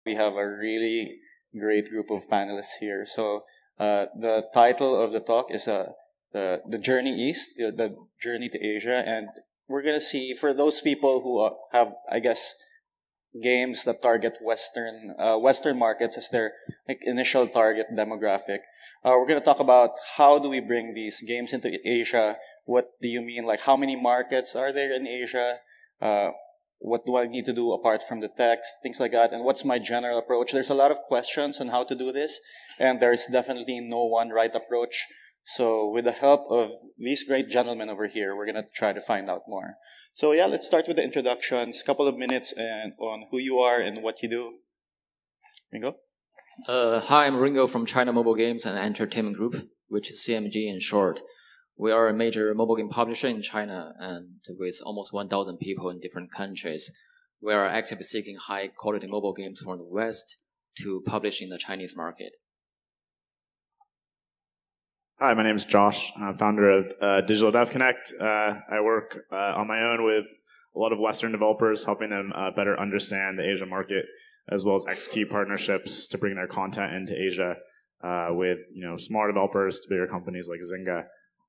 We have a really great group of panelists here. So the title of the talk is the Journey East, the Journey to Asia, and we're gonna see for those people who have, I guess, games that target Western markets as their like initial target demographic. We're gonna talk about how do we bring these games into Asia. What do you mean? Like how many markets are there in Asia? What do I need to do apart from the text, things like that, and what's my general approach? There's a lot of questions on how to do this, and there's definitely no one right approach. So with the help of these great gentlemen over here, we're going to try to find out more. So yeah, let's start with the introductions, couple of minutes and on who you are and what you do. Ringo? Hi, I'm Ringo from China Mobile Games and Entertainment Group, which is CMGE in short. We are a major mobile game publisher in China, and with almost 1,000 people in different countries. We are actively seeking high-quality mobile games from the West to publish in the Chinese market. Hi, my name is Josh. I'm founder of DigitalDevConnect. I work on my own with a lot of Western developers, helping them better understand the Asia market, as well as execute partnerships to bring their content into Asia with smaller developers to bigger companies like Zynga.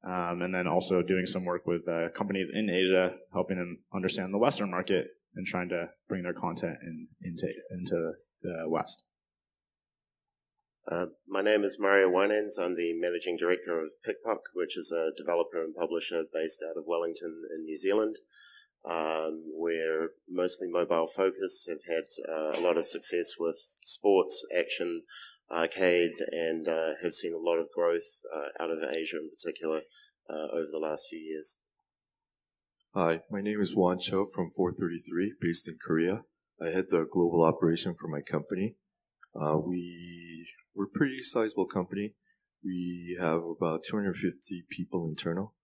And then also doing some work with companies in Asia, helping them understand the Western market and trying to bring their content into the West. My name is Mario Wynands. I'm the managing director of PikPok, which is a developer and publisher based out of Wellington in New Zealand. We're mostly mobile focused, have had a lot of success with sports, action, arcade, and have seen a lot of growth out of Asia in particular over the last few years. Hi, my name is Juan Cho from 433, based in Korea. I head the global operation for my company. We're a pretty sizable company. We have about 250 people internal.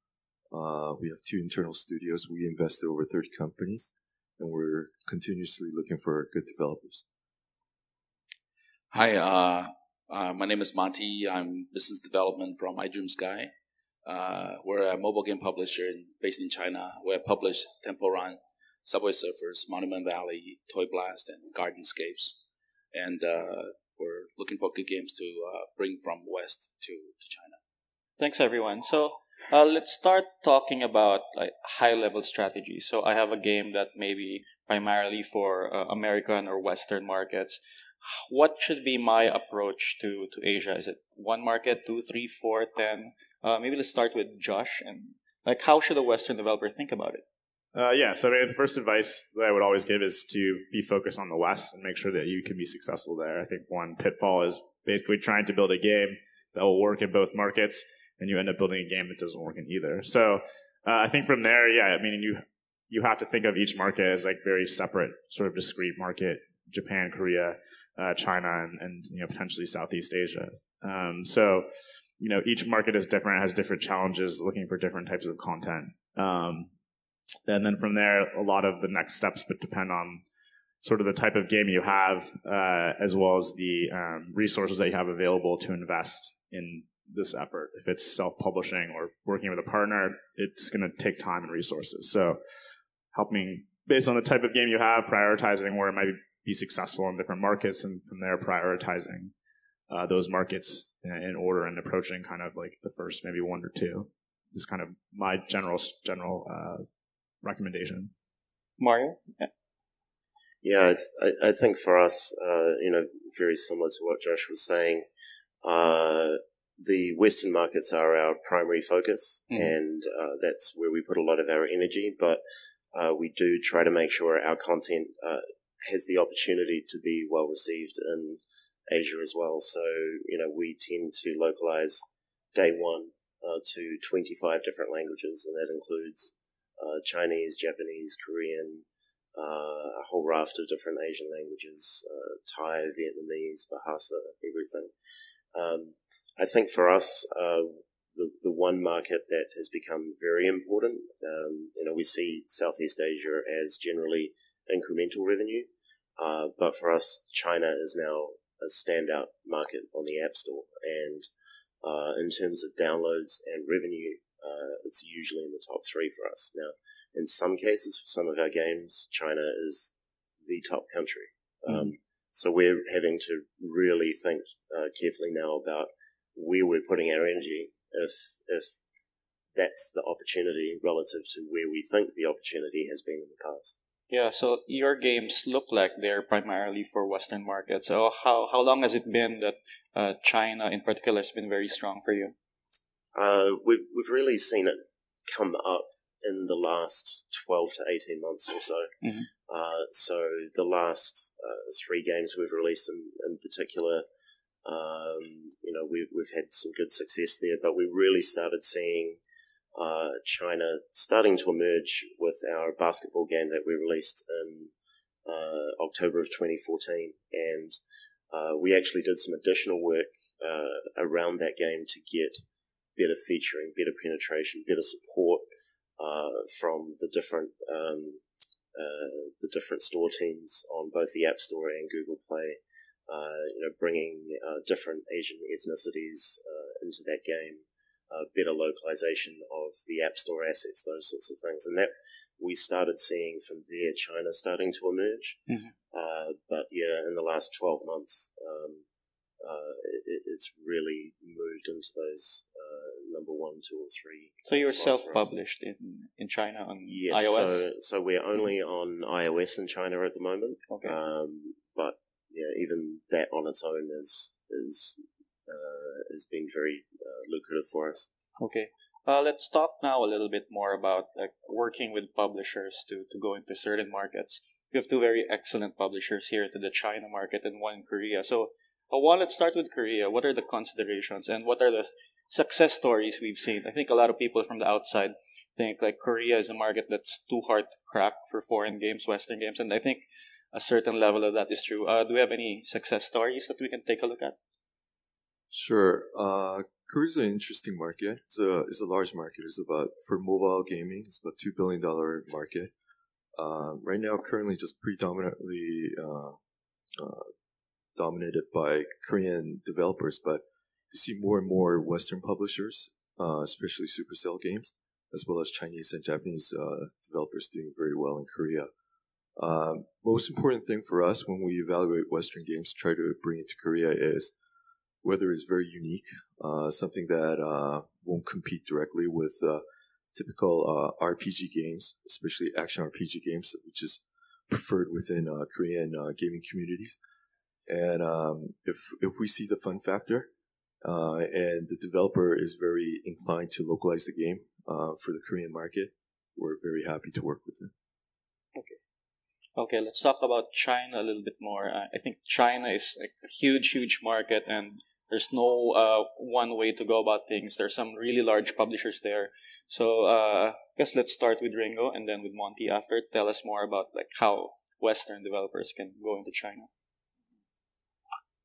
We have 2 internal studios. We invest in over 30 companies, and we're continuously looking for good developers. Hi, my name is Monty. I'm business development from iDreamSky. We're a mobile game publisher based in China. We have published Temple Run, Subway Surfers, Monument Valley, Toy Blast, and Gardenscapes. And we're looking for good games to bring from West to China. Thanks, everyone. So let's start talking about like high-level strategy. So I have a game that may be primarily for American or Western markets. What should be my approach to Asia? Is it 1 market, 2, 3, 4, 10? Maybe let's start with Josh. And like, how should a Western developer think about it? So I mean, the first advice that I would always give is to be focused on the West and make sure that you can be successful there. I think one pitfall is basically trying to build a game that will work in both markets, and you end up building a game that doesn't work in either. So I think from there, I mean, you have to think of each market as like very separate, sort of discrete market: Japan, Korea, China, and potentially Southeast Asia. So each market is different, has different challenges, looking for different types of content. And then from there, a lot of the next steps would depend on sort of the type of game you have, as well as the resources that you have available to invest in this effort. If it's self-publishing or working with a partner, it's going to take time and resources. So helping, based on the type of game you have, prioritizing where it might be successful in different markets, and from there prioritizing those markets in order and approaching kind of like the first maybe 1 or 2 is kind of my general recommendation. Mario? Yeah, I think for us, very similar to what Josh was saying, the Western markets are our primary focus, and that's where we put a lot of our energy, but we do try to make sure our content has the opportunity to be well received in Asia as well. So, we tend to localize day one to 25 different languages, and that includes Chinese, Japanese, Korean, a whole raft of different Asian languages, Thai, Vietnamese, Bahasa, everything. I think for us, the one market that has become very important, we see Southeast Asia as generally incremental revenue, but for us, China is now a standout market on the App Store, and in terms of downloads and revenue, it's usually in the top 3 for us. Now, in some cases, for some of our games, China is the top country. So we're having to really think carefully now about where we're putting our energy if that's the opportunity relative to where we think the opportunity has been in the past. Yeah, so your games look like they're primarily for Western markets. So how long has it been that China in particular has been very strong for you? We've really seen it come up in the last 12 to 18 months or so. Mm-hmm. So the last 3 games we've released in particular, we've had some good success there, but we really started seeing China starting to emerge with our basketball game that we released in October of 2014. And we actually did some additional work around that game to get better featuring, better penetration, better support from the different store teams on both the App Store and Google Play. Bringing different Asian ethnicities into that game, better localization of the App Store assets, those sorts of things. And that we started seeing from there, China starting to emerge. Mm-hmm. But yeah, in the last 12 months, it's really moved into those number 1, 2, or 3. So you're self-published in China on iOS? So we're only on iOS in China at the moment. Okay. But yeah, even that on its own has been very lucrative for us. Okay. Let's talk now a little bit more about working with publishers to go into certain markets. We have 2 very excellent publishers here to the China market and 1 in Korea. So let's start with Korea. What are the considerations and what are the success stories we've seen? I think a lot of people from the outside think Korea is a market that's too hard to crack for foreign games, Western games, and I think a certain level of that is true. Do we have any success stories that we can take a look at? Sure. Korea's an interesting market. It's a large market. For mobile gaming, it's about $2 billion market. Right now, currently just predominantly dominated by Korean developers, but you see more and more Western publishers, especially Supercell games, as well as Chinese and Japanese developers doing very well in Korea. Most important thing for us when we evaluate Western games, try to bring it to Korea is whether it's very unique, something that won't compete directly with typical RPG games, especially action RPG games, which is preferred within Korean gaming communities. And if we see the fun factor and the developer is very inclined to localize the game for the Korean market, we're very happy to work with them. Okay, let's talk about China a little bit more. I think China is a huge market, and there's no one way to go about things. There's some really large publishers there. So I guess let's start with Ringo and then with Monty after. Tell us more about how Western developers can go into China.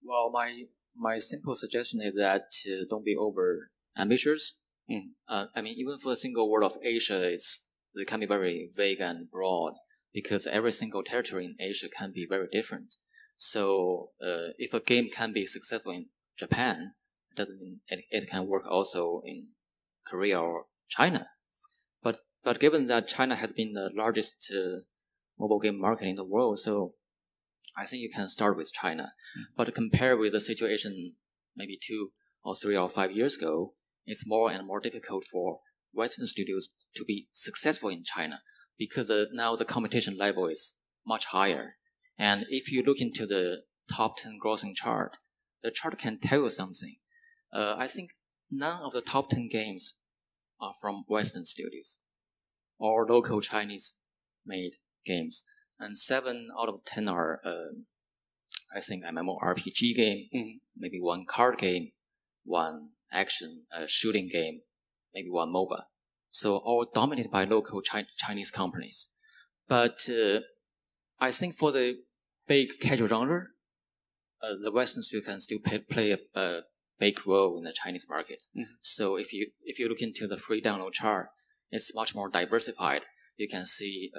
Well, my simple suggestion is that don't be over ambitious. I mean, even for a single word of Asia, it can be very vague and broad, because every single territory in Asia can be very different. So if a game can be successful in Japan, it doesn't mean it can work also in Korea or China. But given that China has been the largest mobile game market in the world, so I think you can start with China. But compared with the situation maybe 2 or 3 or 5 years ago, it's more and more difficult for Western studios to be successful in China, because now the competition level is much higher. And if you look into the top 10 grossing chart, the chart can tell you something. I think none of the top 10 games are from Western studios or local Chinese-made games. And 7 out of 10 are, I think, MMORPG game, maybe 1 card game, 1 action shooting game, maybe 1 MOBA. So all dominated by local Chinese companies. But I think for the big casual genre, the Western studio can still play a big role in the Chinese market. So if you look into the free download chart, it's much more diversified. You can see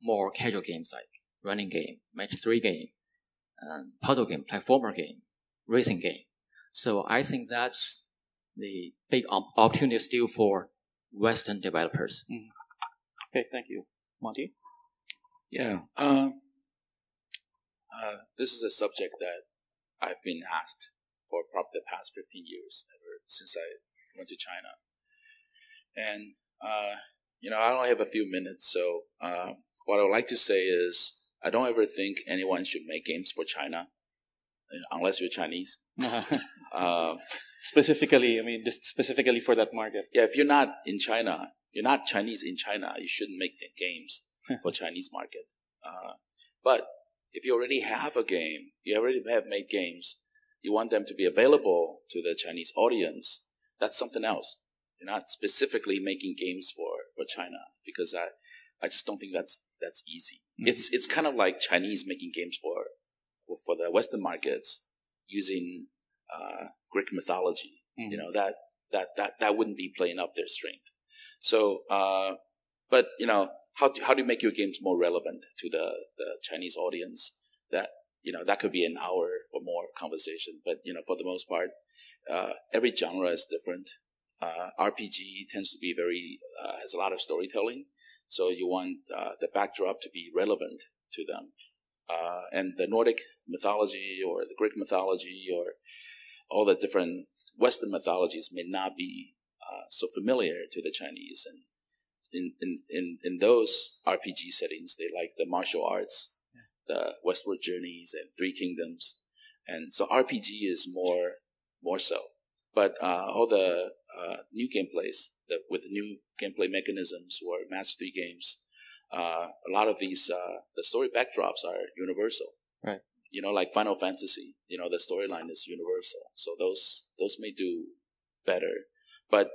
more casual games like running game, match 3 game, puzzle game, platformer game, racing game. So I think that's the big opportunity still for Western developers. Okay, thank you. Monty? Yeah. This is a subject that I've been asked for probably the past 15 years, ever since I went to China. And, I only have a few minutes, so what I would like to say is I don't ever think anyone should make games for China, unless you're Chinese. Specifically, just specifically for that market. Yeah, if you're not in China, you're not Chinese in China, you shouldn't make games for Chinese market. But if you already have a game, you already have made games, you want them to be available to the Chinese audience, that's something else. You're not specifically making games for China, because I just don't think that's easy. Mm-hmm. It's kind of like Chinese making games for the Western markets using Greek mythology. Mm-hmm. That wouldn't be playing up their strength. So, but how do you make your games more relevant to the Chinese audience? That could be an hour or more conversation. But for the most part, every genre is different. RPG tends to be has a lot of storytelling, so you want the backdrop to be relevant to them. And the Nordic mythology or the Greek mythology or all the different Western mythologies may not be so familiar to the Chinese. And in those RPG settings, they like the martial arts, the westward journeys, and Three Kingdoms. And so RPG is more so. But all the new gameplays with new gameplay mechanisms or match 3 games, a lot of these the story backdrops are universal. Right. Like Final Fantasy, the storyline is universal. So those may do better. But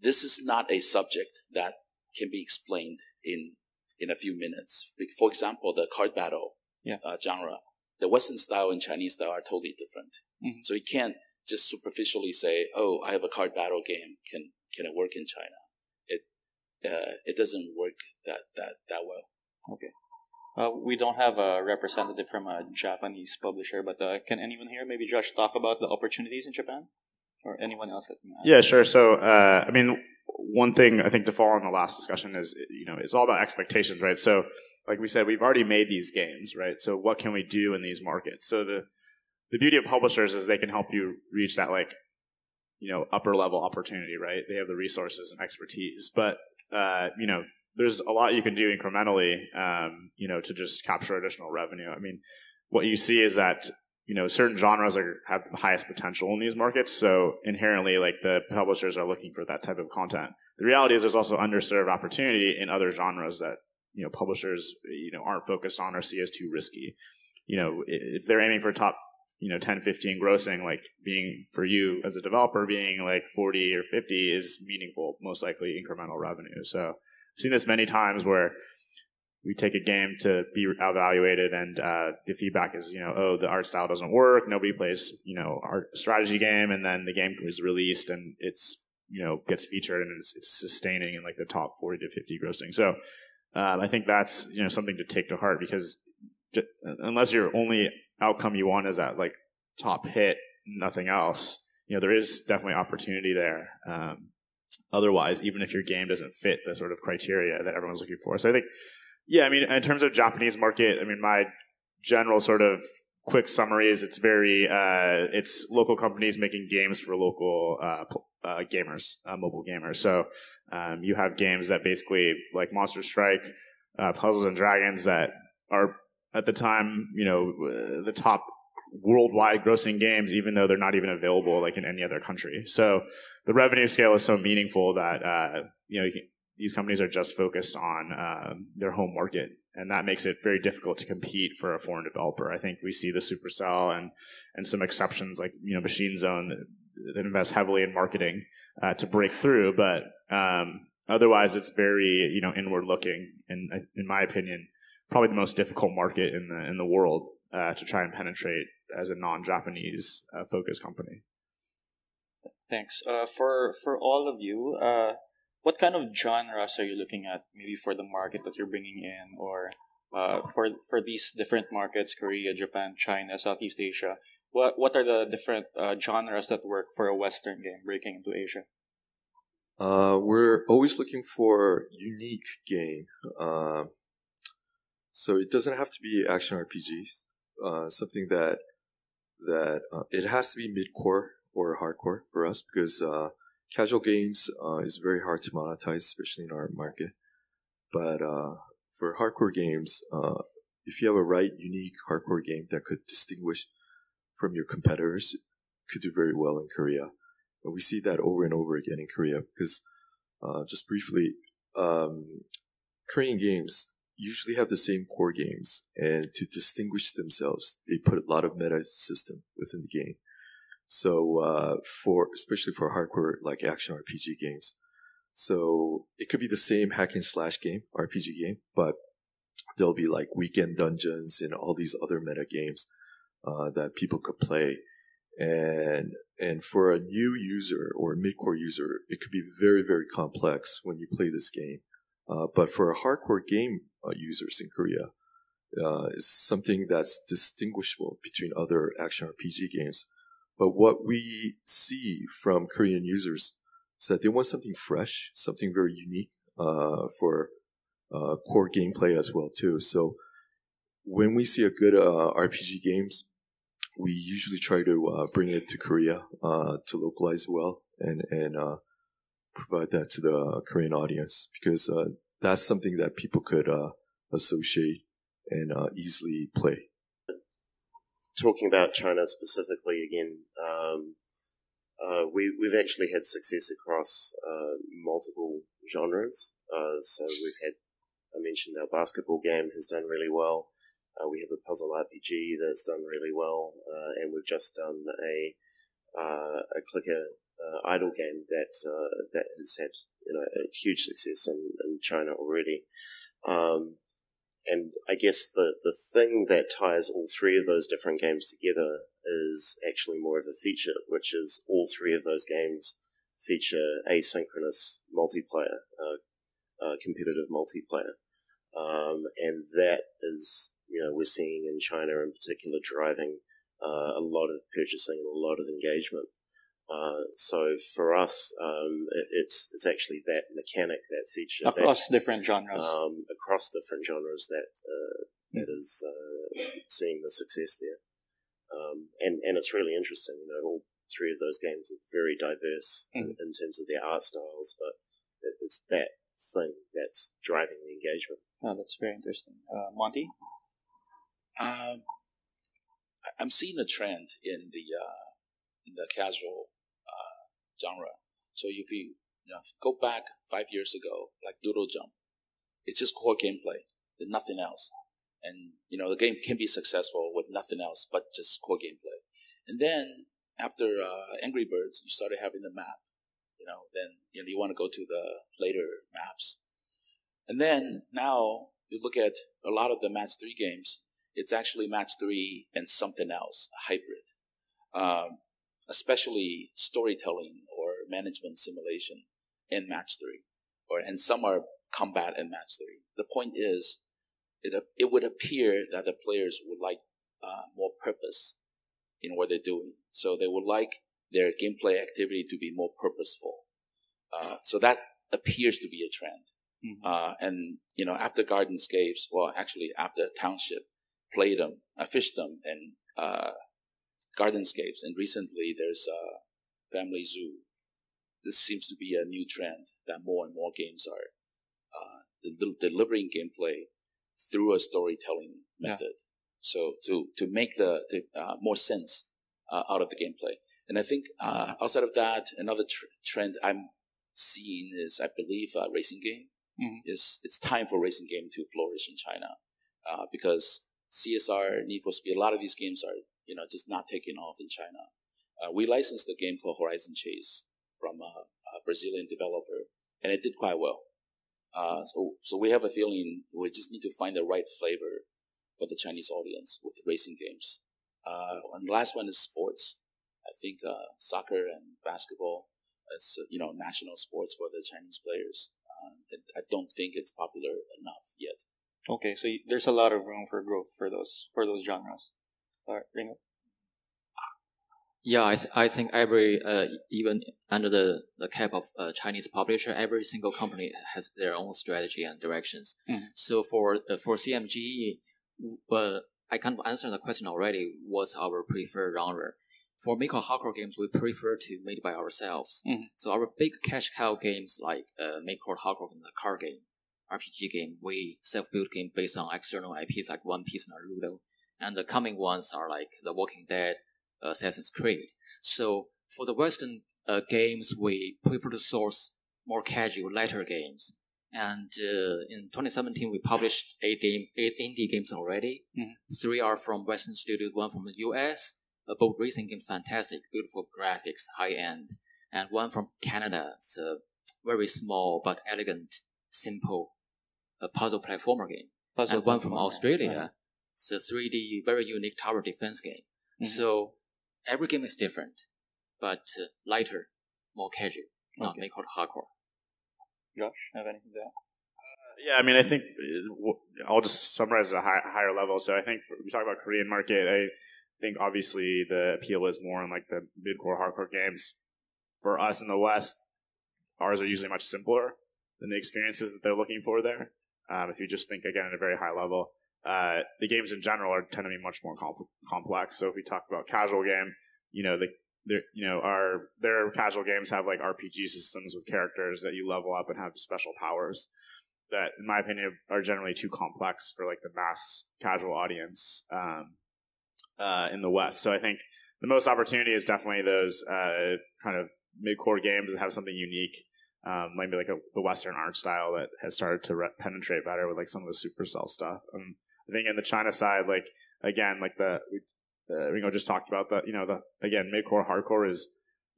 this is not a subject that can be explained in a few minutes. For example, the card battle genre, the Western style and Chinese style are totally different. Mm-hmm. So you can't just superficially say, "Oh, I have a card battle game. Can it work in China?" It doesn't work that well. Okay. We don't have a representative from a Japanese publisher, but can anyone here maybe Josh talk about the opportunities in Japan, or anyone else? Yeah, sure. So, one thing I think to follow on the last discussion is, it's all about expectations, right? So, like we said, we've already made these games, right? So, what can we do in these markets? So the beauty of publishers is they can help you reach that upper level opportunity, right? They have the resources and expertise, but there's a lot you can do incrementally, to just capture additional revenue. What you see is that certain genres have the highest potential in these markets, so inherently, the publishers are looking for that type of content. The reality is there's also underserved opportunity in other genres that publishers aren't focused on or see as too risky. If they're aiming for top 10, 15 grossing, being for you as a developer, being 40 or 50 is meaningful, most likely incremental revenue. So I've seen this many times where we take a game to be evaluated and the feedback is, the art style doesn't work. Nobody plays, art strategy game. And then the game is released and it's, gets featured and it's sustaining in the top 40 to 50 grossing. So I think that's, something to take to heart, because unless your only outcome you want is that top hit, nothing else, there is definitely opportunity there. Otherwise, even if your game doesn't fit the sort of criteria that everyone's looking for. So I think, in terms of Japanese market, my general sort of quick summary is it's local companies making games for local gamers, mobile gamers. So you have games that basically, like Monster Strike, Puzzles and Dragons, that are at the time, the top worldwide grossing games, even though they're not even available in any other country. So the revenue scale is so meaningful that these companies are just focused on their home market, and that makes it very difficult to compete for a foreign developer. I think we see the Supercell and some exceptions like Machine Zone that invest heavily in marketing to break through, but otherwise it's very inward looking, and in my opinion, probably the most difficult market in the world to try and penetrate as a non-Japanese focused company. Thanks. For all of you, what kind of genres are you looking at, maybe for the market that you're bringing in, or for these different markets, Korea, Japan, China, Southeast Asia? What are the different genres that work for a Western game breaking into Asia? We're always looking for unique game. So it doesn't have to be action RPGs. something that it has to be mid-core or hardcore for us, because casual games is very hard to monetize, especially in our market. But for hardcore games, if you have a right, unique hardcore game that could distinguish from your competitors, could do very well in Korea. And we see that over and over again in Korea, because just briefly, Korean games usually have the same core games, and to distinguish themselves, they put a lot of meta system within the game. So especially for hardcore like action RPG games, so it could be the same hack and slash game, RPG game, but there'll be like weekend dungeons and all these other meta games that people could play. And for a new user or a mid-core user, it could be very, very complex when you play this game. But for a hardcore game users in Korea, it's something that's distinguishable between other action RPG games. But what we see from Korean users is that they want something fresh, something very unique for core gameplay as well too. So when we see a good RPG games, we usually try to bring it to Korea to localize well and provide that to the Korean audience, because that's something that people could associate and easily play. Talking about China specifically again, we've actually had success across multiple genres. So we've had, I mentioned our basketball game has done really well. We have a puzzle RPG that's done really well, and we've just done a clicker idle game that has had a huge success in China already. And I guess the thing that ties all three of those different games together is actually more of a feature, which is all three of those games feature asynchronous multiplayer, competitive multiplayer. And that is, we're seeing in China in particular driving a lot of purchasing and a lot of engagement. So for us, it's actually that mechanic, that feature across different genres. Across different genres that is seeing the success there. And it's really interesting. All three of those games are very diverse in terms of their art styles, but it's that thing that's driving the engagement. Oh, that's very interesting. Monty? I'm seeing a trend in the casual genre. So if you go back 5 years ago, like Doodle Jump, it's just core gameplay, there's nothing else. And the game can be successful with nothing else but just core gameplay. And then after Angry Birds, you started having the map. Then you want to go to the later maps. And then now you look at a lot of the Match 3 games, it's actually Match 3 and something else, a hybrid. Especially storytelling or management simulation in Match 3. And some are combat in Match 3. The point is, it would appear that the players would like more purpose in what they're doing. So they would like their gameplay activity to be more purposeful. So that appears to be a trend. Mm-hmm. And after Gardenscapes, well, actually after Township, played them, I fished them, and Gardenscapes, and recently there's Family Zoo. This seems to be a new trend that more and more games are delivering gameplay through a storytelling method. So to make the more sense out of the gameplay. And I think outside of that, another trend I'm seeing is, I believe, racing game. Mm-hmm. It's time for racing game to flourish in China because CSR, Need for Speed, a lot of these games are just not taking off in China. We licensed a game called Horizon Chase from a Brazilian developer, and it did quite well. So we have a feeling we just need to find the right flavor for the Chinese audience with racing games. And the last one is sports. I think soccer and basketball is national sports for the Chinese players. I don't think it's popular enough yet. Okay, so there's a lot of room for growth for those genres. Ringo? Yeah, I think every even under the cap of Chinese publisher, every single company has their own strategy and directions. Mm. So for CMGE, I kind of answered the question already. What's our preferred genre? For mid-core hardcore games, we prefer to make by ourselves. So our big cash cow games like mid-core hardcore game, the card game, RPG game, we self-build game based on external IPs like One Piece and Naruto. And the coming ones are like The Walking Dead, Assassin's Creed. So for the Western games, we prefer to source more casual, lighter games. And in 2017, we published 8 indie games already. 3 are from Western studios, 1 from the US. A boat racing game, fantastic, beautiful graphics, high end. And 1 from Canada. It's a very small but elegant, simple puzzle platformer game. And 1 from Australia. Right. It's a 3D, very unique tower defense game. So every game is different, but lighter, more casual, not make it hardcore. Josh, have anything to add? Yeah, I mean, I think I'll just summarize at a higher level. So I think we talk about Korean market. I think obviously the appeal is more on like the mid-core hardcore games. For us in the West, ours are usually much simpler than the experiences that they're looking for there. If you just think again at a very high level, the games in general tend to be much more complex. So if we talk about casual game, their casual games have like RPG systems with characters that you level up and have special powers that, in my opinion, are generally too complex for like the mass casual audience in the West. So I think the most opportunity is definitely those kind of mid-core games that have something unique, maybe like the Western art style that has started to penetrate better with like some of the Supercell stuff. I think in the China side, like again, like Ringo just talked about that. Again, mid-core hardcore is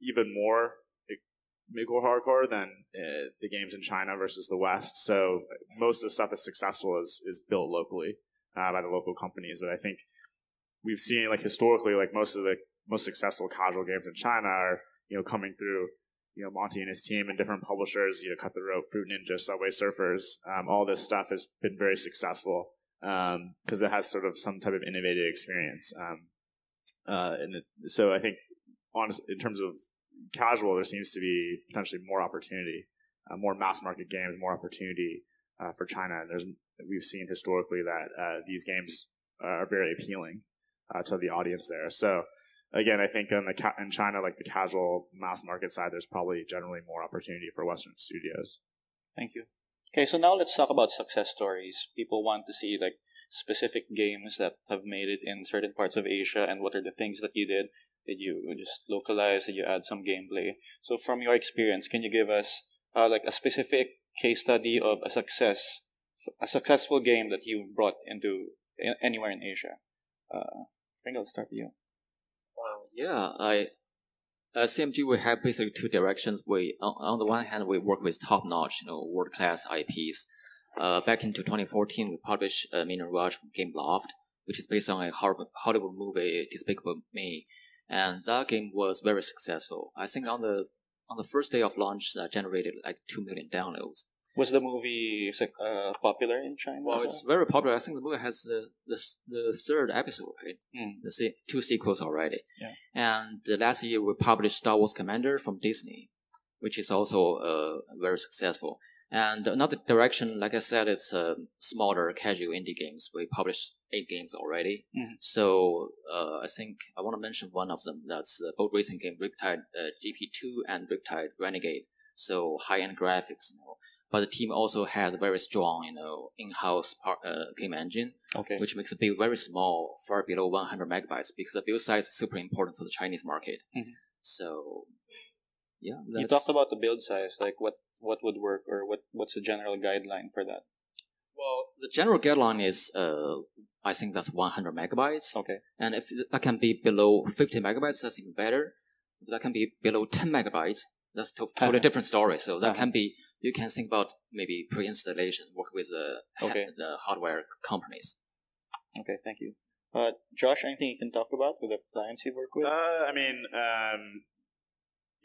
even more mid-core hardcore than the games in China versus the West. So most of the stuff that's successful is built locally by the local companies. But I think we've seen like historically, like most of the most successful casual games in China are coming through Monty and his team and different publishers. Cut the Rope, Fruit Ninja, Subway Surfers. All this stuff has been very successful because it has sort of some type of innovative experience. So I think, honestly, in terms of casual, there seems to be potentially more opportunity, more mass market games, more opportunity for China. And we've seen historically that these games are very appealing to the audience there. So again, I think in China, like the casual mass market side, there's probably generally more opportunity for Western studios. Thank you. Okay, so now let's talk about success stories. People want to see like specific games that have made it in certain parts of Asia, and what are the things that you did? Did you just localize? Did you add some gameplay? So from your experience, can you give us like a specific case study of a successful game that you brought into anywhere in Asia? I think I'll start with you. Yeah, CMG, we have basically 2 directions. On the one hand, we work with top-notch, world-class IPs. Back into 2014, we published Mirage from Gameloft, which is based on a Hollywood movie, Despicable Me, and that game was very successful. I think on the first day of launch, that generated like 2 million downloads. Was the movie popular in China? Well, it's very popular. I think the movie has the 3rd episode, right? The 2 sequels already. Yeah. And last year we published Star Wars Commander from Disney, which is also very successful. And another direction, like I said, it's smaller, casual indie games. We published 8 games already. So I think I want to mention one of them. That's a boat racing game, Riptide GP2 and Riptide Renegade. So high-end graphics, But the team also has a very strong, in-house game engine, which makes the build very small, far below 100 megabytes, because the build size is super important for the Chinese market. So, yeah. You talked about the build size, like what would work, or what's the general guideline for that? Well, the general guideline is, I think that's 100 megabytes. Okay. And if that can be below 50 megabytes, that's even better. If that can be below 10 megabytes, that's totally different story. So that can be, you can think about maybe pre-installation, work with the hardware companies. Okay, thank you. Josh, anything you can talk about with the clients you work with?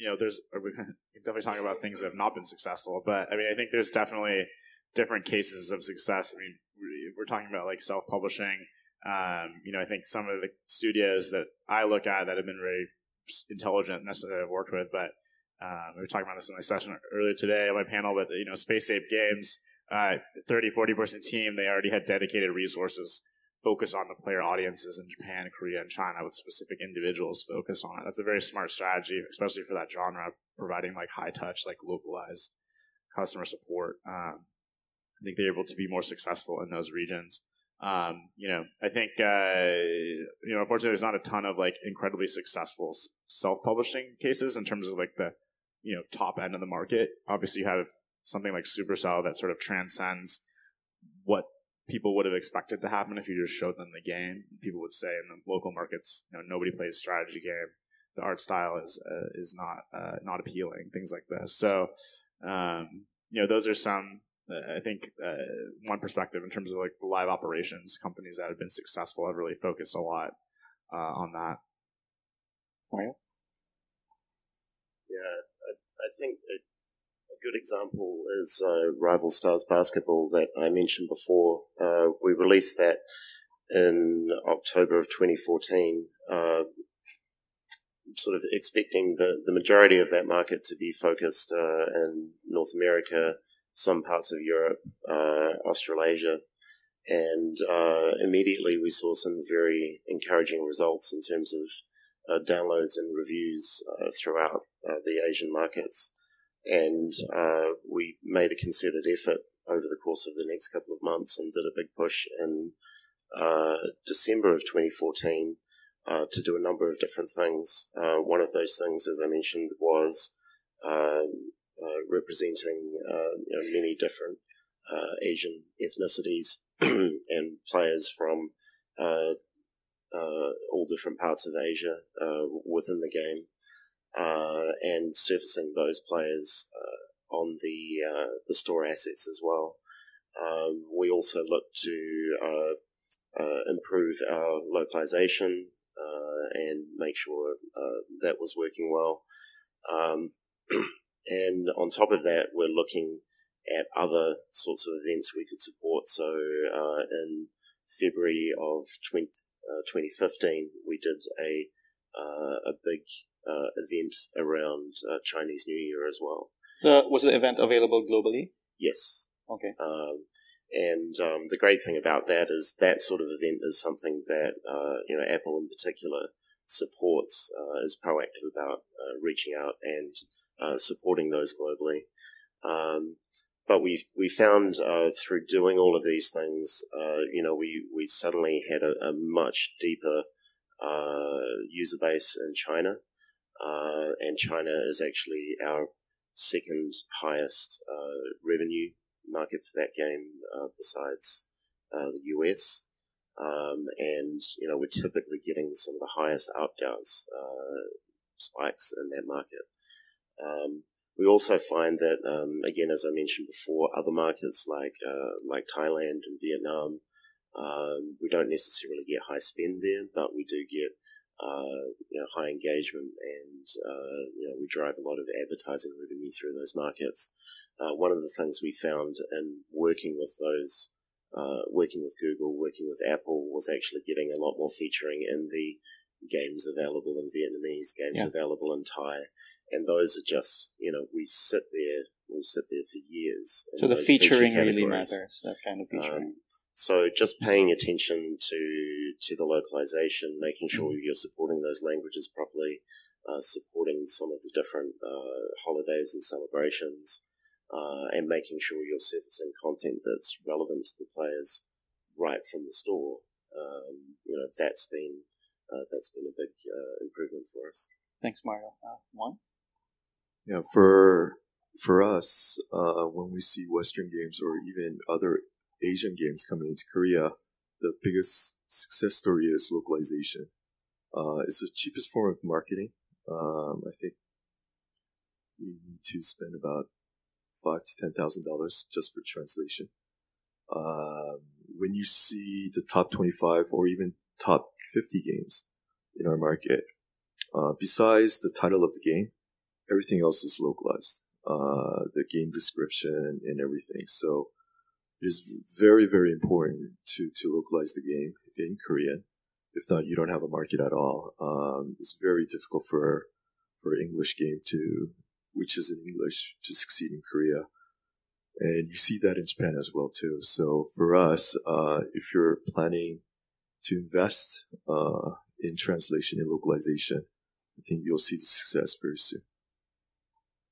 We're definitely talking about things that have not been successful, but I think there's definitely different cases of success. We're talking about like self-publishing. I think some of the studios that I look at that have been very intelligent necessarily I've worked with, but we were talking about this in my session earlier today on my panel, but Space Ape Games, 30-40% team, they already had dedicated resources focus on the player audiences in Japan, Korea, and China with specific individuals focused on it. That's a very smart strategy, especially for that genre, providing like high touch, like localized customer support. I think they're able to be more successful in those regions. I think, unfortunately there's not a ton of like incredibly successful self-publishing cases in terms of like the, top end of the market. Obviously you have something like Supercell that sort of transcends what people would have expected to happen if you just showed them the game. People would say in the local markets, nobody plays a strategy game. The art style is not appealing, things like this. So, those are some, I think, one perspective in terms of like the live operations. Companies that have been successful have really focused a lot on that. Mario? Yeah, I think a good example is Rival Stars Basketball that I mentioned before. We released that in October of 2014, sort of expecting the majority of that market to be focused in North America, some parts of Europe, Australasia, and immediately we saw some very encouraging results in terms of downloads and reviews throughout the Asian markets. And we made a concerted effort over the course of the next couple of months and did a big push in December of 2014 to do a number of different things. One of those things, as I mentioned, was representing many different Asian ethnicities and players from all different parts of Asia within the game. And surfacing those players on the store assets as well. We also looked to improve our localization and make sure that was working well. And on top of that, we're looking at other sorts of events we could support. So in February of 2015, we did a big event around Chinese New Year as well. Was the event available globally? Yes. Okay. And the great thing about that is that sort of event is something that Apple in particular supports, is proactive about reaching out and supporting those globally. But we found through doing all of these things, we suddenly had a much deeper user base in China. And China is actually our second highest revenue market for that game besides the US. And, we're typically getting some of the highest ARPDAUs spikes in that market. We also find that, again, as I mentioned before, other markets like Thailand and Vietnam, we don't necessarily get high spend there, but we do get high engagement, and we drive a lot of advertising revenue through those markets. One of the things we found in working with Google, working with Apple, was actually getting a lot more featuring in the games available in Vietnamese, games available in Thai, and those are just we sit there for years. So the featuring really matters. That kind of featuring. So just paying attention to the localization, making sure you're supporting those languages properly, supporting some of the different holidays and celebrations, and making sure you're surfacing content that's relevant to the players right from the store. That's been a big improvement for us. Thanks, Mario. Juan? Yeah, for us, when we see Western games or even other Asian games coming into Korea, the biggest success story is localization. It's the cheapest form of marketing. I think you need to spend about $5,000 to $10,000 just for translation. When you see the top 25 or even top 50 games in our market, besides the title of the game, everything else is localized. The game description and everything. So it is very, very important to localize the game in Korean. If not, you don't have a market at all. It's very difficult for English game which is in English, to succeed in Korea. And you see that in Japan as well too. So for us, if you're planning to invest in translation and localization. I think you'll see the success very soon.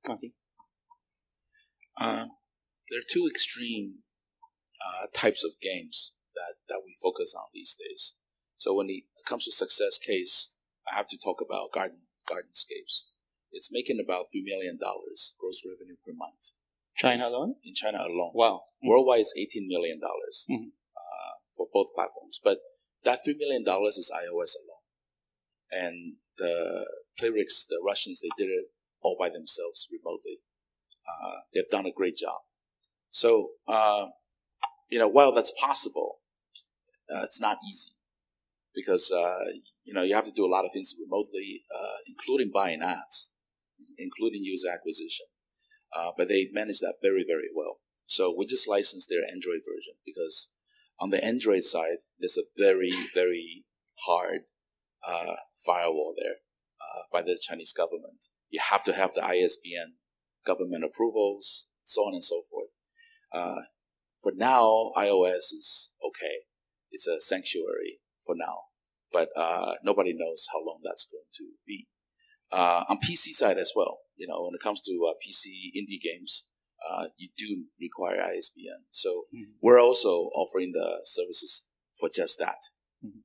Okay. There are two extreme types of games that we focus on these days. So when it comes to success case, I have to talk about Gardenscapes. It's making about $3 million gross revenue per month. China alone? In China alone. Wow. Worldwide is $18 million for both platforms. But that $3 million is iOS alone. And the Playrix, the Russians, they did it all by themselves remotely. They've done a great job. So, while that's possible, it's not easy because, you have to do a lot of things remotely, including buying ads, including user acquisition. But they manage that very, very well. So we just licensed their Android version because on the Android side, there's a very, very hard firewall there by the Chinese government. You have to have the ISBN government approvals, so on and so forth. For now, iOS is okay. It's a sanctuary for now. But nobody knows how long that's going to be. On PC side as well, when it comes to PC indie games, you do require ISBN. So we're also offering the services for just that.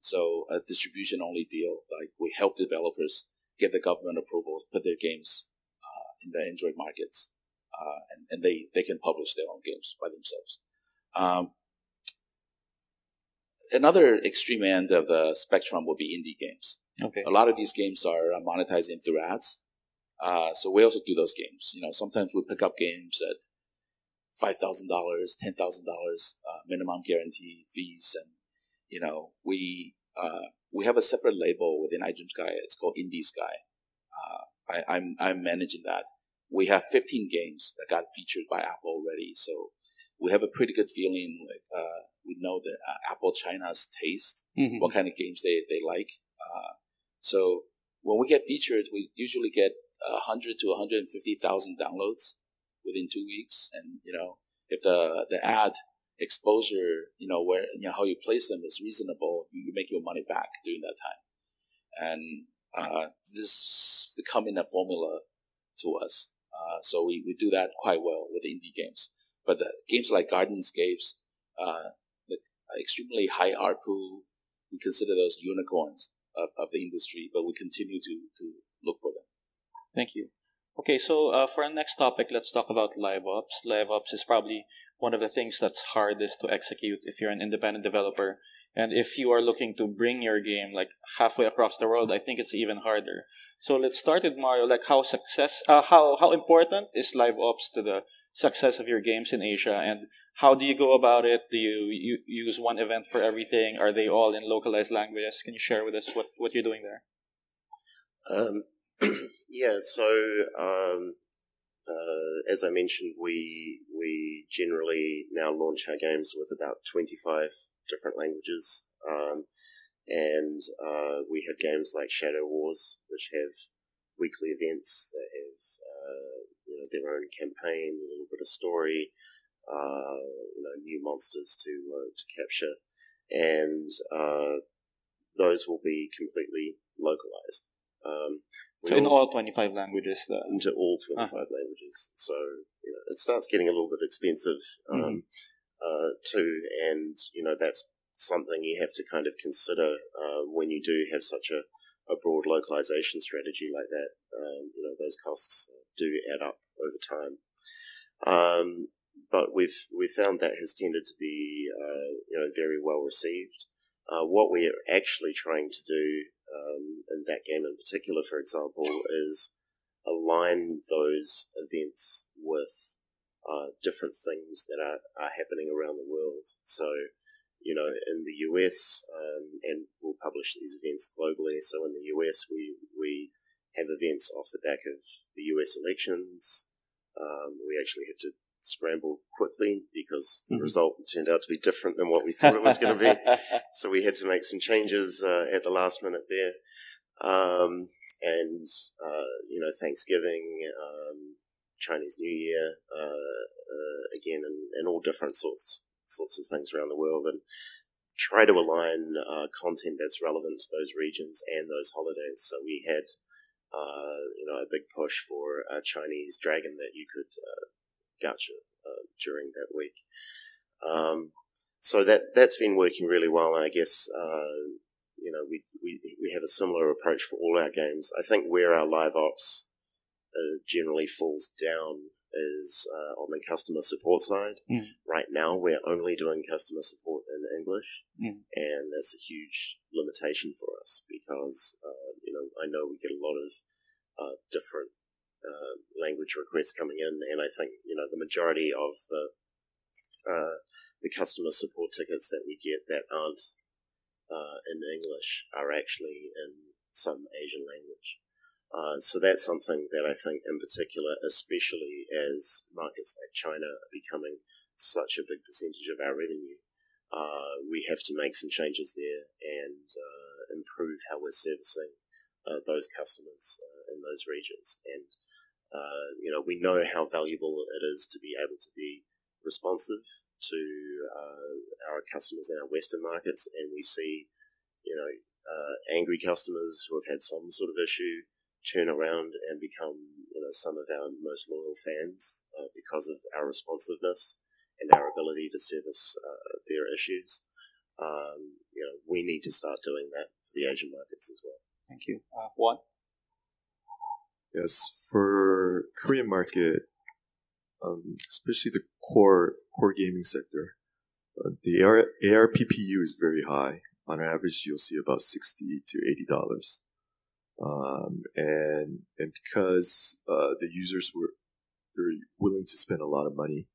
So a distribution-only deal, like we help developers get the government approvals, put their games in the Android markets, and they can publish their own games by themselves. Another extreme end of the spectrum would be indie games. Okay. A lot of these games are monetizing through ads. So we also do those games. Sometimes we pick up games at $5,000, $10,000 minimum guarantee fees, and we have a separate label within iDreamSky. It's called IndieSky. I'm managing that. We have 15 games that got featured by Apple already, so we have a pretty good feeling. We know that Apple China's taste, what kind of games they like. So when we get featured, we usually get 100 to 150,000 downloads within 2 weeks. And if the ad exposure, where how you place them is reasonable, you make your money back during that time. And this is becoming a formula to us. So we do that quite well with indie games. But the games like Gardenscapes, the extremely high ARPU, we consider those unicorns of the industry, but we continue to look for them. Thank you. Okay, so for our next topic, let's talk about LiveOps. LiveOps is probably one of the things that's hardest to execute if you're an independent developer. And if you are looking to bring your game like halfway across the world, I think it's even harder. So let's start with Mario. Like how important is LiveOps to the success of your games in Asia, and how do you go about it? Do you use one event for everything? Are they all in localized languages? Can you share with us what you're doing there? Yeah, so as I mentioned, we generally now launch our games with about 25 different languages, and we have games like Shadow Wars, which have weekly events that have their own campaign, a little bit of story, new monsters to capture, and those will be completely localized. So in all 25 languages? Into all 25 languages. So, it starts getting a little bit expensive too, and, that's something you have to kind of consider when you do have such a broad localization strategy like that. Those costs do add up over time. But we've found that has tended to be, very well received. What we're actually trying to do in that game in particular, for example, is align those events with different things that are happening around the world. So, in the US, and we'll publish these events globally. So in the US, we have events off the back of the US elections. We actually had to scramble quickly because the result turned out to be different than what we thought it was going to be. So we had to make some changes at the last minute there. Thanksgiving, Chinese New Year, again, and all different sorts of things around the world. And try to align content that's relevant to those regions and those holidays. So we had, a big push for a Chinese dragon that you could gacha during that week. So that's been working really well, and I guess we have a similar approach for all our games. I think where our LiveOps generally falls down is on the customer support side. Right now, we're only doing customer support in English, and that's a huge limitation for us because I know we get a lot of different language requests coming in, and I think the majority of the customer support tickets that we get that aren't in English are actually in some Asian language. So that's something that I think in particular, especially as markets like China are becoming such a big percentage of our revenue, we have to make some changes there and improve how we're servicing those customers in those regions. And, we know how valuable it is to be able to be responsive to our customers in our Western markets, and we see, angry customers who have had some sort of issue turn around and become, some of our most loyal fans because of our responsiveness and our ability to service their issues. We need to start doing that for the Asian markets as well. Thank you. Juan? Yes, for Korean market, especially the core gaming sector, the ARPPU is very high. On average, you'll see about $60 to $80. And because the users were very willing to spend a lot of money,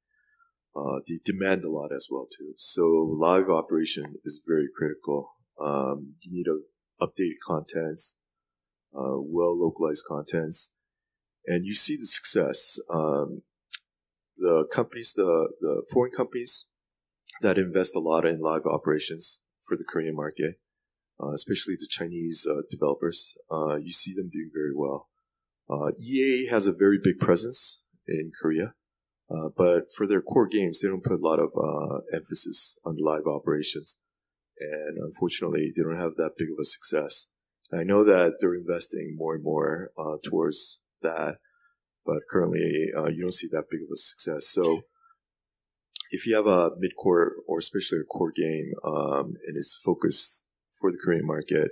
they demand a lot as well too. So live operation is very critical. You need updated contents, well localized contents, and you see the success. The companies, the foreign companies that invest a lot in live operations for the Korean market, especially the Chinese developers, you see them doing very well. EA has a very big presence in Korea, but for their core games, they don't put a lot of emphasis on live operations. And unfortunately, they don't have that big of a success. I know that they're investing more and more towards that, but currently you don't see that big of a success. So if you have a mid-core or especially a core game and it's focused for the Korean market,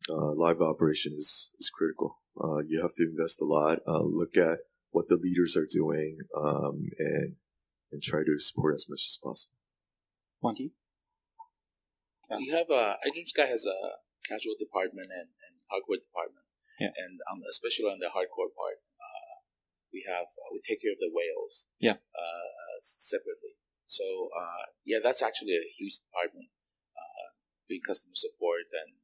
live operation is critical. You have to invest a lot, look at what the leaders are doing, and try to support as much as possible. Monty? We have iDreamSky has a casual department and hardcore department, and especially on the hardcore part, we take care of the whales separately. So that's actually a huge department, doing customer support and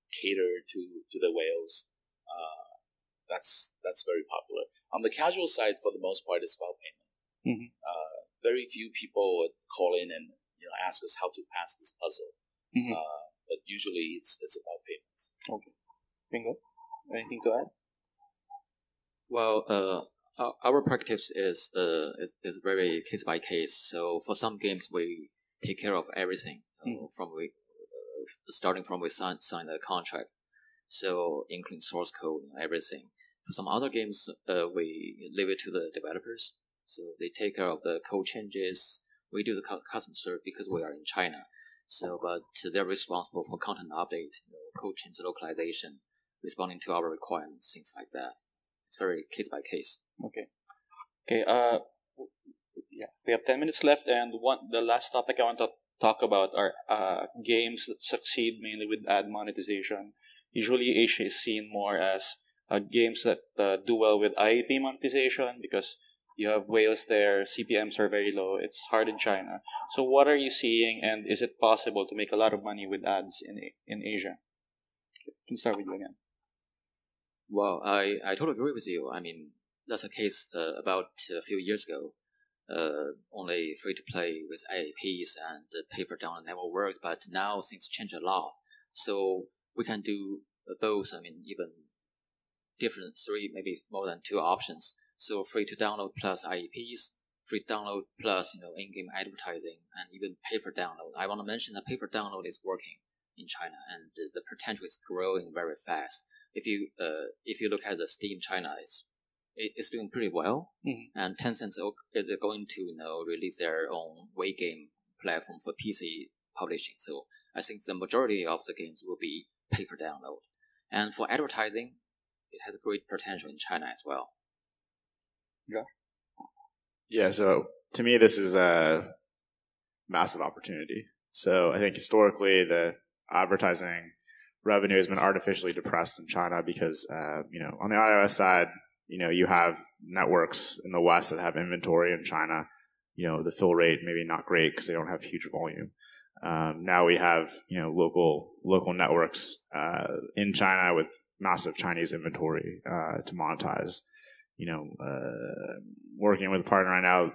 cater to the whales. That's very popular. On the casual side, for the most part, it's about payment. Very few people would call in and ask us how to pass this puzzle. But usually it's about payments. Okay. Ringo, anything to add? Well, our practice is very case by case. So for some games, we take care of everything starting from we sign the contract. So including source code and everything. For some other games, we leave it to the developers. So they take care of the code changes. We do the custom serve because we are in China. So, but they're responsible for content update, code change, localization, responding to our requirements, things like that. It's very case by case. Okay. We have 10 minutes left, and the last topic I want to talk about are games that succeed mainly with ad monetization. Usually, Asia is seen more as games that do well with IAP monetization because you have whales there, CPMs are very low, it's hard in China. So what are you seeing, and is it possible to make a lot of money with ads in Asia? I can start with you again. Well, I totally agree with you. I mean, that's a case about a few years ago. Only free-to-play with IAPs and pay for download never works, but now things change a lot. So we can do both, even different 3, maybe more than 2 options. So free to download plus IEPs, free download plus in-game advertising and even pay for download. I want to mention that pay for download is working in China, and the potential is growing very fast. If you look at the Steam China, it's doing pretty well, and Tencent is going to release their own Wii game platform for PC publishing. So I think the majority of the games will be pay for download, and for advertising, it has great potential in China as well. Yeah, so to me, this is a massive opportunity. So I think historically, the advertising revenue has been artificially depressed in China because, on the iOS side, you have networks in the West that have inventory in China. The fill rate maybe not great because they don't have huge volume. Now we have, local networks in China with massive Chinese inventory to monetize. Working with a partner right now,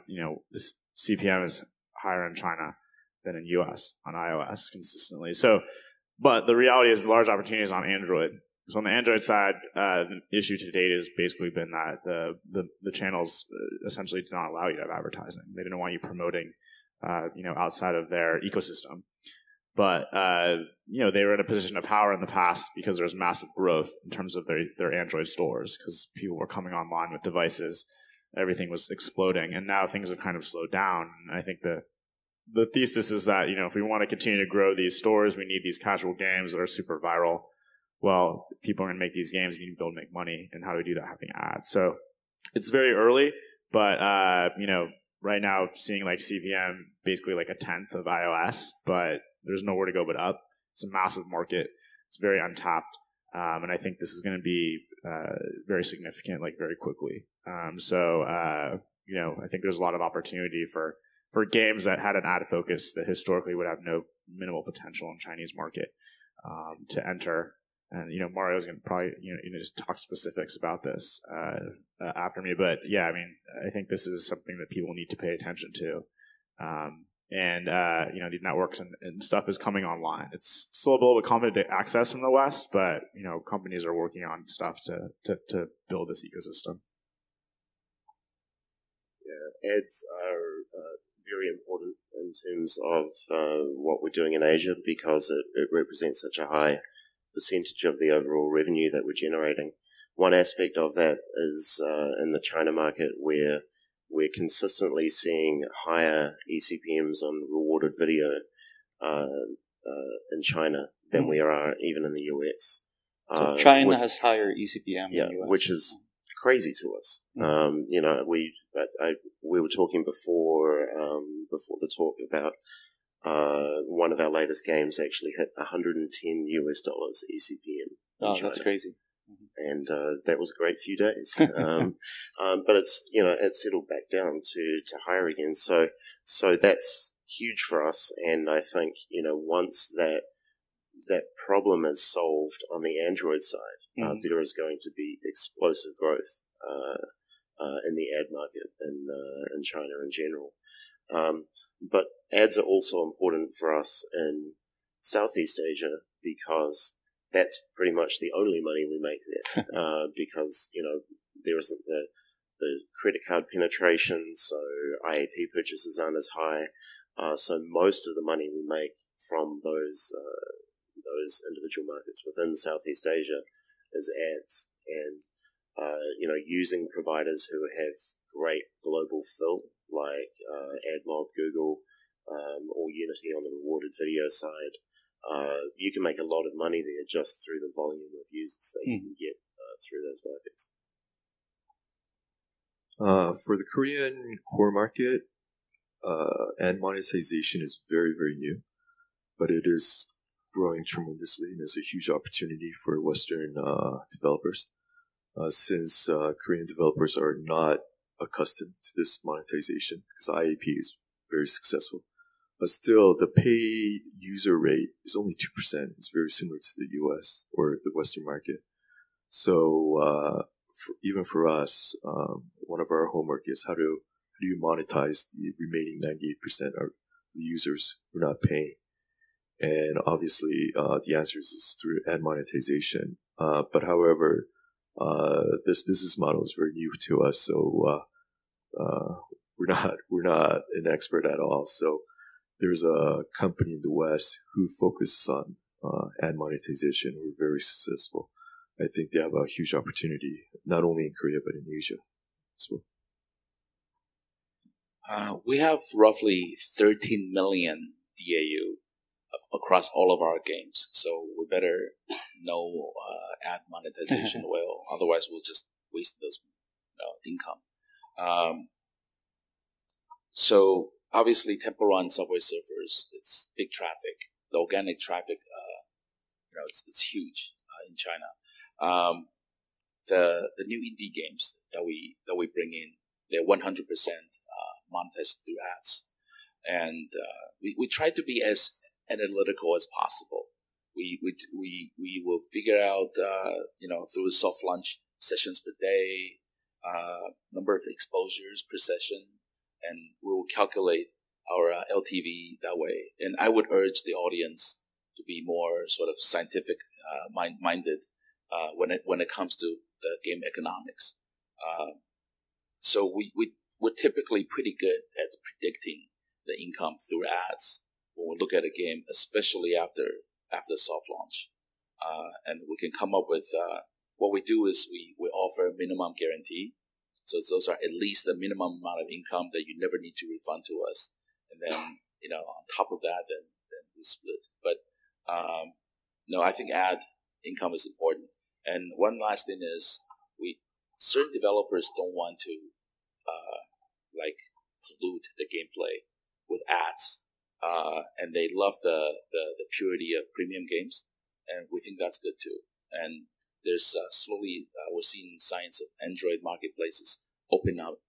this CPM is higher in China than in US on iOS consistently. So, but the reality is the large opportunity is on Android. So on the Android side, the issue to date has basically been that the channels essentially did not allow you to have advertising. They didn't want you promoting, outside of their ecosystem. But, they were in a position of power in the past because there was massive growth in terms of their Android stores because people were coming online with devices. Everything was exploding. And now things have kind of slowed down. And I think the thesis is that, if we want to continue to grow these stores, we need these casual games that are super viral. Well, people are going to make these games, you need to be able to make money. And how do we do that? Having ads. So it's very early, but, right now seeing like CPM basically like a tenth of iOS, but there's nowhere to go but up. It's a massive market. It's very untapped. And I think this is going to be very significant, like very quickly. I think there's a lot of opportunity for games that had an ad focus that historically would have no minimal potential in Chinese market to enter. And, Mario's going to probably, just talk specifics about this after me. But yeah, I mean, I think this is something that people need to pay attention to. The networks and stuff is coming online. It's still a little bit complicated to access from the West, but, companies are working on stuff to build this ecosystem. Yeah, ads are very important in terms of what we're doing in Asia because it represents such a high percentage of the overall revenue that we're generating. One aspect of that is in the China market where we're consistently seeing higher eCPMs on rewarded video in China than we are even in the US. So China has higher eCPM than the US. Which is crazy to us. We were talking before the talk about one of our latest games actually hit $110 eCPM. Oh, that's crazy. And that was a great few days. But it's settled back down to higher again. So that's huge for us. And I think, once that problem is solved on the Android side, there is going to be explosive growth in the ad market in China in general. But ads are also important for us in Southeast Asia because that's pretty much the only money we make there. Because, there isn't the credit card penetration, so IAP purchases aren't as high. So most of the money we make from those individual markets within Southeast Asia is ads. And, using providers who have great global fill, like AdMob, Google, or Unity on the rewarded video side, you can make a lot of money there just through the volume of users that you can get through those markets. For the Korean core market, ad monetization is very, very new, but it is growing tremendously, and there's a huge opportunity for Western developers. Since Korean developers are not accustomed to this monetization, because IAP is very successful. But still, the pay user rate is only 2%. It's very similar to the US or the Western market. So even for us, one of our homework is how do you monetize the remaining 98% of the users who are not paying? And obviously, the answer is through ad monetization. But however, this business model is very new to us, so we're not an expert at all. So there's a company in the West who focuses on ad monetization. We're very successful. I think they have a huge opportunity, not only in Korea, but in Asia as well. We have roughly 13 million DAU across all of our games, so we better know ad monetization well. Otherwise, we'll just waste those income. So obviously, Temple Run Subway Surfers, it's big traffic. The organic traffic, it's huge in China. The new indie games that we bring in, they're 100% monetized through ads, and we try to be as analytical as possible. We will figure out through soft launch sessions per day, number of exposures per session, and we will calculate our LTV that way. And I would urge the audience to be more sort of scientific minded when it comes to the game economics. So we're typically pretty good at predicting the income through ads when we look at a game, especially after soft launch. And we can come up with what we do is we offer a minimum guarantee. So those are at least the minimum amount of income that you never need to refund to us. And then, on top of that, then we split. But I think ad income is important. And one last thing is certain developers don't want to pollute the gameplay with ads, and they love the purity of premium games, and we think that's good too. And there's slowly we're seeing signs of Android marketplaces opening up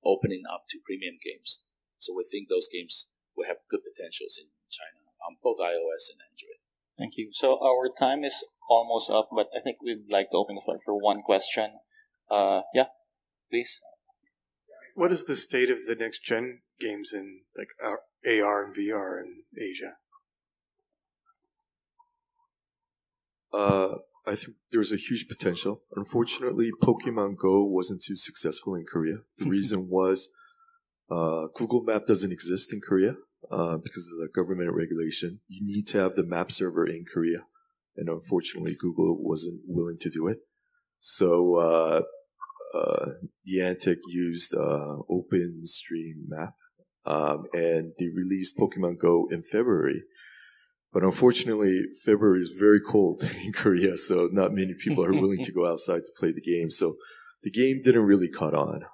to premium games. So we think those games will have good potentials in China on both iOS and Android. Thank you. So our time is almost up, but I think we'd like to open the floor for one question. Please. What is the state of the next gen games in AR and VR in Asia? I think there's a huge potential. Unfortunately, Pokemon Go wasn't too successful in Korea. The reason was Google Map doesn't exist in Korea because of the government regulation. You need to have the map server in Korea, and unfortunately, Google wasn't willing to do it. So Niantic used OpenStreetMap, and they released Pokemon Go in February. But unfortunately, February is very cold in Korea, so not many people are willing to go outside to play the game. So the game didn't really caught on.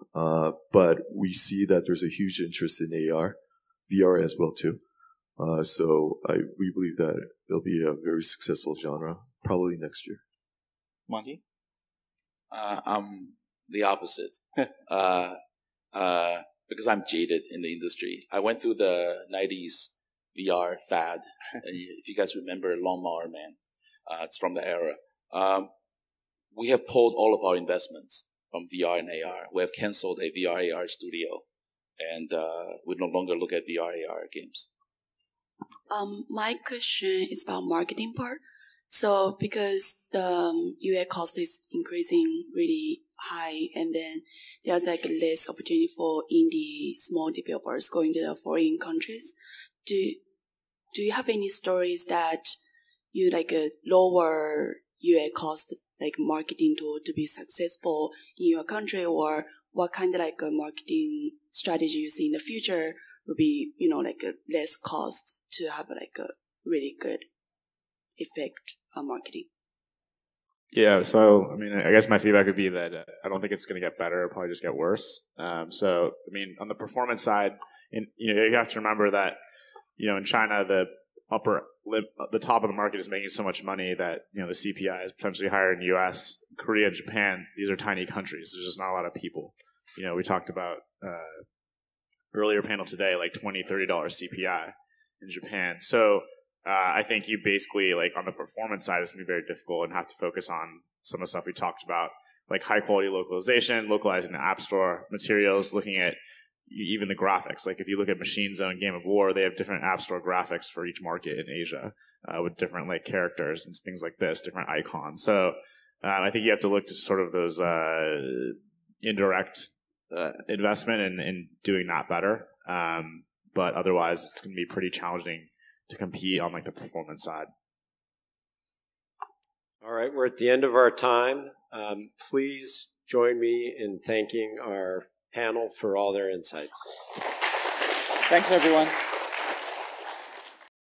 But we see that there's a huge interest in AR, VR as well too. So we believe that it'll be a very successful genre, probably next year. Monty? I'm the opposite. Because I'm jaded in the industry. I went through the 90s VR fad. If you guys remember Lawnmower Man, it's from the era. We have pulled all of our investments from VR and AR. We have canceled a VR AR studio, and we no longer look at VR AR games. My question is about marketing part. So because the UA cost is increasing really high, and then there's less opportunity for indie small developers going to the foreign countries. Do you have any stories that you lower UA cost marketing tool to be successful in your country, or what kind of a marketing strategy you see in the future would be less cost to have a really good effect on marketing? Yeah, so I guess my feedback would be that I don't think it's going to get better; it'll probably just get worse. On the performance side, you have to remember that in China the top of the market is making so much money that the CPI is potentially higher in the U.S., Korea, Japan. These are tiny countries. There's just not a lot of people. We talked about earlier panel today, $20-$30 CPI in Japan. So. I think you basically, on the performance side, it's going to be very difficult and have to focus on some of the stuff we talked about, like high-quality localization, localizing the App Store materials, looking at even the graphics. If you look at Machine Zone, Game of War, they have different App Store graphics for each market in Asia with different, characters and things like this, different icons. So I think you have to look to sort of those indirect investment in doing that better. But otherwise, it's going to be pretty challenging to compete on like the performance side. All right, we're at the end of our time. Please join me in thanking our panel for all their insights. Thanks, everyone.